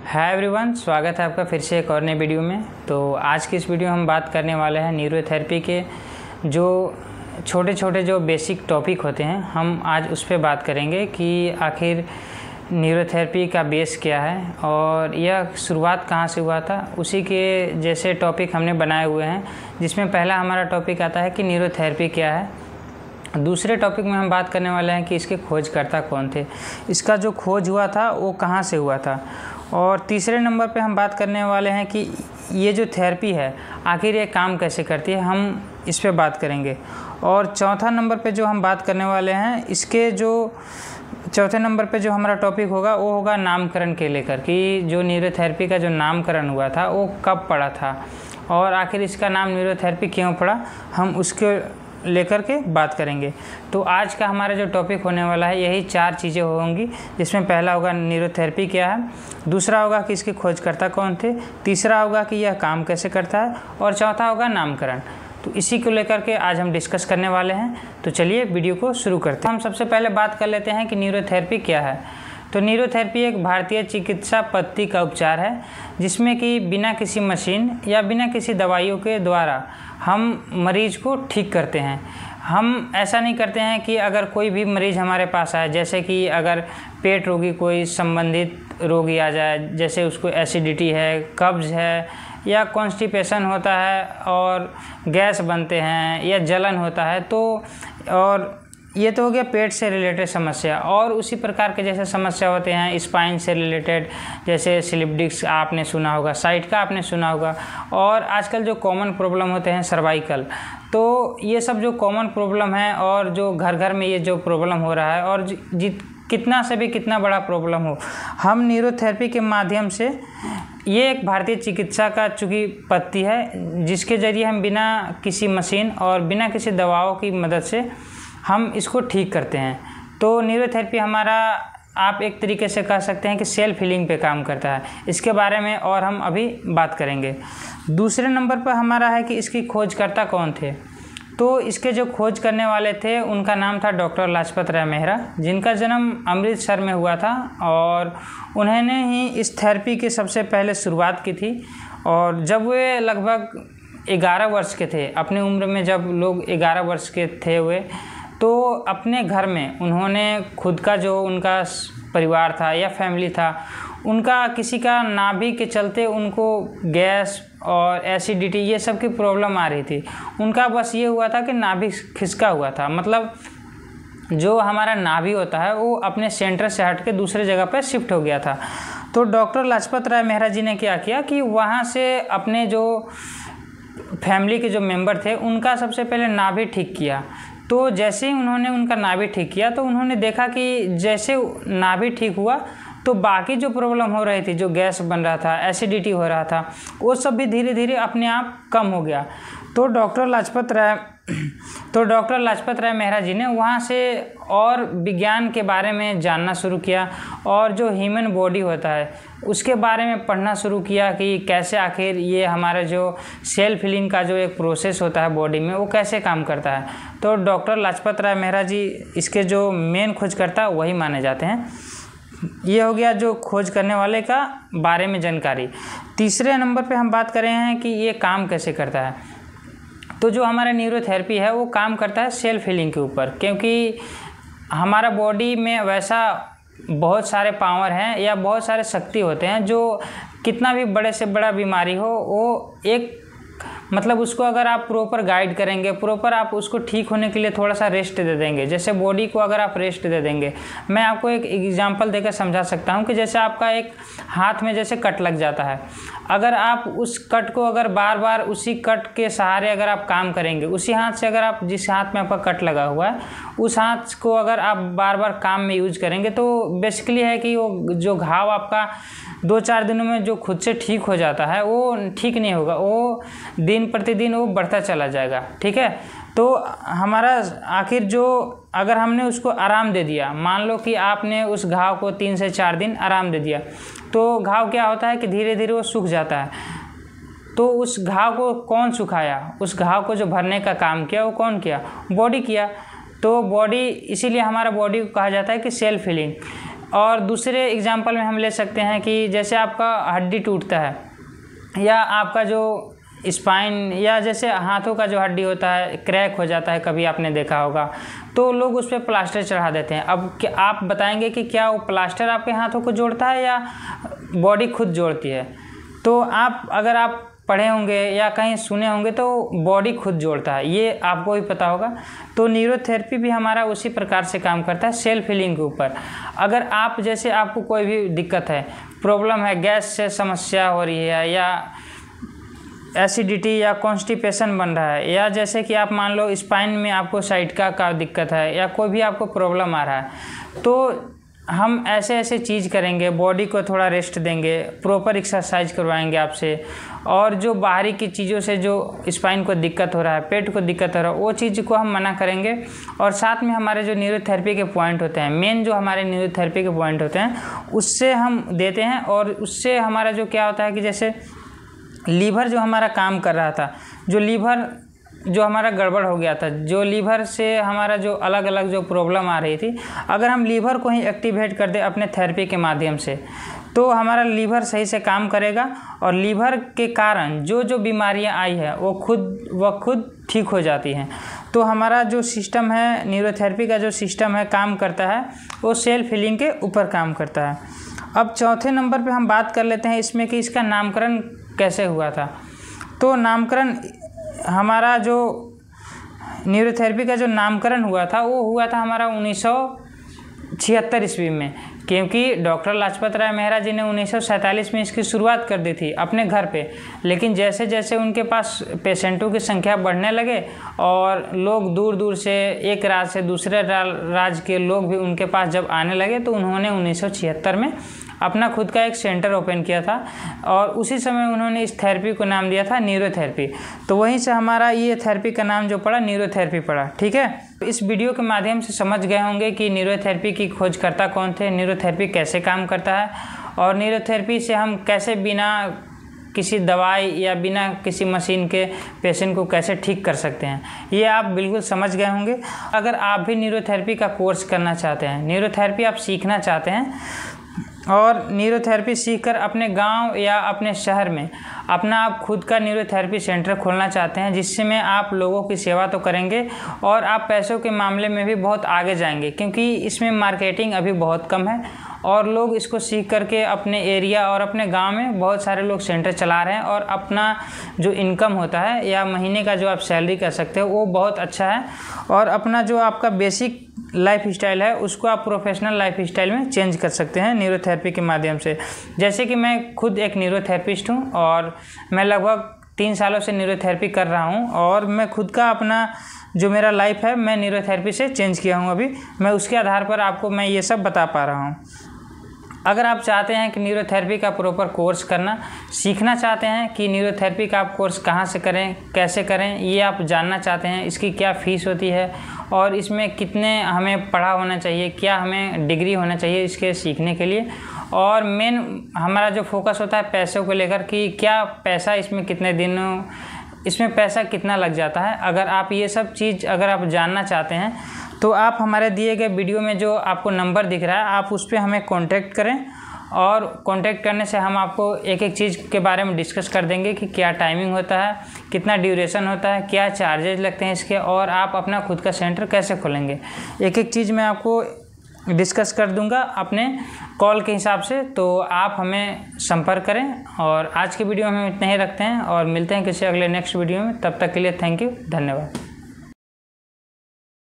Hi everyone, स्वागत है आपका फिर से एक और नए वीडियो में। तो आज की इस वीडियो में हम बात करने वाले हैं न्यूरोथेरेपी के जो छोटे छोटे जो बेसिक टॉपिक होते हैं, हम आज उस पर बात करेंगे कि आखिर न्यूरोथेरेपी का बेस क्या है और यह शुरुआत कहाँ से हुआ था। उसी के जैसे टॉपिक हमने बनाए हुए हैं, जिसमें पहला हमारा टॉपिक आता है कि न्यूरोथेरेपी क्या है। दूसरे टॉपिक में हम बात करने वाले हैं कि इसके खोजकर्ता कौन थे, इसका जो खोज हुआ था वो कहाँ से हुआ था। और तीसरे नंबर पे हम बात करने वाले हैं कि ये जो थेरेपी है आखिर ये काम कैसे करती है, हम इस पे बात करेंगे। और चौथा नंबर पे जो हम बात करने वाले हैं, इसके जो चौथे नंबर पे जो हमारा टॉपिक होगा वो होगा नामकरण के लेकर, कि जो न्यूरोथेरेपी का जो नामकरण हुआ था वो कब पड़ा था और आखिर इसका नाम न्यूरोथेरेपी क्यों पड़ा, हम उसके लेकर के बात करेंगे। तो आज का हमारा जो टॉपिक होने वाला है यही चार चीज़ें होंगी, जिसमें पहला होगा न्यूरोथेरेपी क्या है, दूसरा होगा कि इसके खोजकर्ता कौन थे, तीसरा होगा कि यह काम कैसे करता है और चौथा होगा नामकरण। तो इसी को लेकर के आज हम डिस्कस करने वाले हैं। तो चलिए वीडियो को शुरू करते हैं। हम सबसे पहले बात कर लेते हैं कि न्यूरोथेरेपी क्या है। तो न्यूरोथेरेपी एक भारतीय चिकित्सा पद्धति का उपचार है, जिसमें कि बिना किसी मशीन या बिना किसी दवाइयों के द्वारा हम मरीज को ठीक करते हैं। हम ऐसा नहीं करते हैं कि अगर कोई भी मरीज़ हमारे पास आए, जैसे कि अगर पेट रोगी कोई संबंधित रोगी आ जाए, जैसे उसको एसिडिटी है, कब्ज़ है या कॉन्स्टिपेशन होता है और गैस बनते हैं या जलन होता है, तो और ये तो हो गया पेट से रिलेटेड समस्या। और उसी प्रकार के जैसे समस्या होते हैं स्पाइन से रिलेटेड, जैसे स्लिप डिस्क आपने सुना होगा, साइट का आपने सुना होगा, और आजकल जो कॉमन प्रॉब्लम होते हैं सर्वाइकल। तो ये सब जो कॉमन प्रॉब्लम है और जो घर घर में ये जो प्रॉब्लम हो रहा है, और कितना से भी कितना बड़ा प्रॉब्लम हो, हम न्यूरोथेरेपी के माध्यम से, ये एक भारतीय चिकित्सा का चूँकि पद्धति है जिसके ज़रिए हम बिना किसी मशीन और बिना किसी दवाओं की मदद से हम इसको ठीक करते हैं। तो न्यूरोथेरेपी हमारा, आप एक तरीके से कह सकते हैं कि सेल्फ हीलिंग पे काम करता है। इसके बारे में और हम अभी बात करेंगे। दूसरे नंबर पर हमारा है कि इसकी खोजकर्ता कौन थे। तो इसके जो खोज करने वाले थे उनका नाम था डॉक्टर लाजपत राय मेहरा, जिनका जन्म अमृतसर में हुआ था और उन्होंने ही इस थेरेपी की सबसे पहले शुरुआत की थी। और जब वे लगभग 11 वर्ष के थे, अपनी उम्र में जब लोग 11 वर्ष के थे हुए, तो अपने घर में उन्होंने खुद का जो उनका परिवार था या फैमिली था, उनका किसी का नाभि के चलते उनको गैस और एसिडिटी ये सब की प्रॉब्लम आ रही थी। उनका बस ये हुआ था कि नाभि खिसका हुआ था, मतलब जो हमारा नाभि होता है वो अपने सेंटर से हट के दूसरे जगह पर शिफ्ट हो गया था। तो डॉक्टर लाजपत राय मेहरा जी ने क्या किया कि वहाँ से अपने जो फैमिली के जो मेंबर थे उनका सबसे पहले नाभि ठीक किया। तो जैसे ही उन्होंने उनका नाभि ठीक किया तो उन्होंने देखा कि जैसे नाभि ठीक हुआ तो बाकी जो प्रॉब्लम हो रही थी, जो गैस बन रहा था, एसिडिटी हो रहा था, वो सब भी धीरे धीरे अपने आप कम हो गया। तो डॉक्टर लाजपत राय मेहरा जी ने वहाँ से और विज्ञान के बारे में जानना शुरू किया और जो ह्यूमन बॉडी होता है उसके बारे में पढ़ना शुरू किया कि कैसे आखिर ये हमारा जो सेल्फ हीलिंग का जो एक प्रोसेस होता है बॉडी में वो कैसे काम करता है। तो डॉक्टर लाजपत राय मेहरा जी इसके जो मेन खोजकर्ता वही माने जाते हैं। ये हो गया जो खोज करने वाले का बारे में जानकारी। तीसरे नंबर पे हम बात कर रहे हैं कि ये काम कैसे करता है। तो जो हमारा न्यूरोथेरेपी है वो काम करता है सेल्फ हीलिंग के ऊपर, क्योंकि हमारा बॉडी में वैसा बहुत सारे पावर हैं या बहुत सारे शक्ति होते हैं, जो कितना भी बड़े से बड़ा बीमारी हो वो एक मतलब उसको अगर आप प्रॉपर गाइड करेंगे, प्रॉपर आप उसको ठीक होने के लिए थोड़ा सा रेस्ट दे देंगे, जैसे बॉडी को अगर आप रेस्ट दे देंगे, मैं आपको एक एग्जांपल देकर समझा सकता हूँ कि जैसे आपका एक हाथ में जैसे कट लग जाता है, अगर आप उस कट को अगर बार बार उसी कट के सहारे अगर आप काम करेंगे, उसी हाथ से अगर आप जिस हाथ में आपका कट लगा हुआ है उस हाथ को अगर आप बार बार काम में यूज करेंगे, तो बेसिकली है कि वो जो घाव आपका 2-4 दिनों में जो खुद से ठीक हो जाता है वो ठीक नहीं होगा, वो दिन प्रतिदिन वो बढ़ता चला जाएगा। ठीक है, तो हमारा आखिर जो अगर हमने उसको आराम दे दिया, मान लो कि आपने उस घाव को 3 से 4 दिन आराम दे दिया, तो घाव क्या होता है कि धीरे धीरे वो सूख जाता है। तो उस घाव को कौन सुखाया, उस घाव को जो भरने का काम किया वो कौन किया, बॉडी किया। तो बॉडी, इसीलिए हमारा बॉडी को कहा जाता है कि सेल्फ हीलिंग। और दूसरे एग्जांपल में हम ले सकते हैं कि जैसे आपका हड्डी टूटता है या आपका जो स्पाइन या जैसे हाथों का जो हड्डी होता है क्रैक हो जाता है, कभी आपने देखा होगा, तो लोग उस पर प्लास्टर चढ़ा देते हैं। अब क्या आप बताएंगे कि क्या वो प्लास्टर आपके हाथों को जोड़ता है या बॉडी खुद जोड़ती है? तो अगर आप पढ़े होंगे या कहीं सुने होंगे तो बॉडी खुद जोड़ता है, ये आपको भी पता होगा। तो न्यूरोथेरेपी भी हमारा उसी प्रकार से काम करता है, सेल्फ हीलिंग के ऊपर। अगर आप जैसे आपको कोई भी दिक्कत है, प्रॉब्लम है, गैस से समस्या हो रही है या एसिडिटी या कॉन्स्टिपेशन बन रहा है, या जैसे कि आप मान लो स्पाइन में आपको साइटिका का दिक्कत है या कोई भी आपको प्रॉब्लम आ रहा है, तो हम ऐसे चीज़ करेंगे, बॉडी को थोड़ा रेस्ट देंगे, प्रॉपर एक्सरसाइज करवाएंगे आपसे, और जो बाहरी की चीज़ों से जो स्पाइन को दिक्कत हो रहा है, पेट को दिक्कत हो रहा है, वो चीज़ को हम मना करेंगे। और साथ में हमारे जो न्यूरोथेरेपी के पॉइंट होते हैं, मेन जो हमारे न्यूरोथेरेपी के पॉइंट होते हैं, उससे हम देते हैं। और उससे हमारा जो क्या होता है कि जैसे लीवर जो हमारा काम कर रहा था, जो हमारा गड़बड़ हो गया था, जो लीवर से हमारा जो अलग अलग जो प्रॉब्लम आ रही थी, अगर हम लीवर को ही एक्टिवेट कर दें अपने थेरेपी के माध्यम से, तो हमारा लीवर सही से काम करेगा और लीवर के कारण जो बीमारियां आई है वो खुद ठीक हो जाती हैं। तो हमारा जो सिस्टम है, न्यूरोथेरेपी का जो सिस्टम है काम करता है, वो सेल्फ हीलिंग के ऊपर काम करता है। अब चौथे नंबर पे हम बात कर लेते हैं इसमें कि इसका नामकरण कैसे हुआ था। तो नामकरण हमारा जो न्यूरोथेरेपी का जो नामकरण हुआ था वो हुआ था हमारा 1976 ईस्वी में, क्योंकि डॉक्टर लाजपत राय मेहरा जी ने 1947 में इसकी शुरुआत कर दी थी अपने घर पे। लेकिन जैसे जैसे उनके पास पेशेंटों की संख्या बढ़ने लगे और लोग दूर दूर से, एक राज्य से दूसरे राज्य के लोग भी उनके पास जब आने लगे, तो उन्होंने 1976 में अपना खुद का एक सेंटर ओपन किया था और उसी समय उन्होंने इस थेरेपी को नाम दिया था न्यूरोथेरेपी। तो वहीं से हमारा ये थेरेपी का नाम जो पड़ा, न्यूरोथेरेपी पड़ा। ठीक है, इस वीडियो के माध्यम से समझ गए होंगे कि न्यूरोथेरेपी की खोजकर्ता कौन थे, न्यूरोथेरेपी कैसे काम करता है, और न्यूरोथेरेपी से हम कैसे बिना किसी दवाई या बिना किसी मशीन के पेशेंट को कैसे ठीक कर सकते हैं। ये आप बिल्कुल समझ गए होंगे। अगर आप भी न्यूरोथेरेपी का कोर्स करना चाहते हैं, न्यूरोथेरेपी आप सीखना चाहते हैं और न्यूरोथेरेपी सीखकर अपने गांव या अपने शहर में अपना आप खुद का न्यूरोथेरेपी सेंटर खोलना चाहते हैं, जिसमें आप लोगों की सेवा तो करेंगे और आप पैसों के मामले में भी बहुत आगे जाएंगे, क्योंकि इसमें मार्केटिंग अभी बहुत कम है और लोग इसको सीख करके अपने एरिया और अपने गांव में बहुत सारे लोग सेंटर चला रहे हैं और अपना जो इनकम होता है या महीने का जो आप सैलरी कह सकते हो वो बहुत अच्छा है, और अपना जो आपका बेसिक लाइफ स्टाइल है उसको आप प्रोफेशनल लाइफ स्टाइल में चेंज कर सकते हैं न्यूरोथेरेपी के माध्यम से। जैसे कि मैं खुद एक न्यूरोथेरेपिस्ट हूँ और मैं लगभग 3 सालों से न्यूरोथेरेपी कर रहा हूँ, और मैं खुद का अपना जो मेरा लाइफ है मैं न्यूरोथेरेपी से चेंज किया हूँ। अभी मैं उसके आधार पर आपको मैं ये सब बता पा रहा हूँ। अगर आप चाहते हैं कि न्यूरोथेरेपी का प्रॉपर कोर्स करना सीखना चाहते हैं कि न्यूरोथेरेपी का आप कोर्स कहाँ से करें, कैसे करें, ये आप जानना चाहते हैं, इसकी क्या फ़ीस होती है और इसमें कितने हमें पढ़ा होना चाहिए, क्या हमें डिग्री होना चाहिए इसके सीखने के लिए, और मेन हमारा जो फोकस होता है पैसों को लेकर कि क्या पैसा इसमें कितने दिनों इसमें पैसा कितना लग जाता है। अगर आप ये सब चीज़ अगर आप जानना चाहते हैं तो आप हमारे दिए गए वीडियो में जो आपको नंबर दिख रहा है आप उस पर हमें कांटेक्ट करें, और कांटेक्ट करने से हम आपको एक एक चीज़ के बारे में डिस्कस कर देंगे कि क्या टाइमिंग होता है, कितना ड्यूरेशन होता है, क्या चार्जेज लगते हैं इसके, और आप अपना खुद का सेंटर कैसे खोलेंगे। एक एक चीज़ मैं आपको डिस्कस कर दूंगा अपने कॉल के हिसाब से। तो आप हमें संपर्क करें, और आज की वीडियो में हम इतना ही रखते हैं और मिलते हैं किसी अगले नेक्स्ट वीडियो में। तब तक के लिए थैंक यू, धन्यवाद।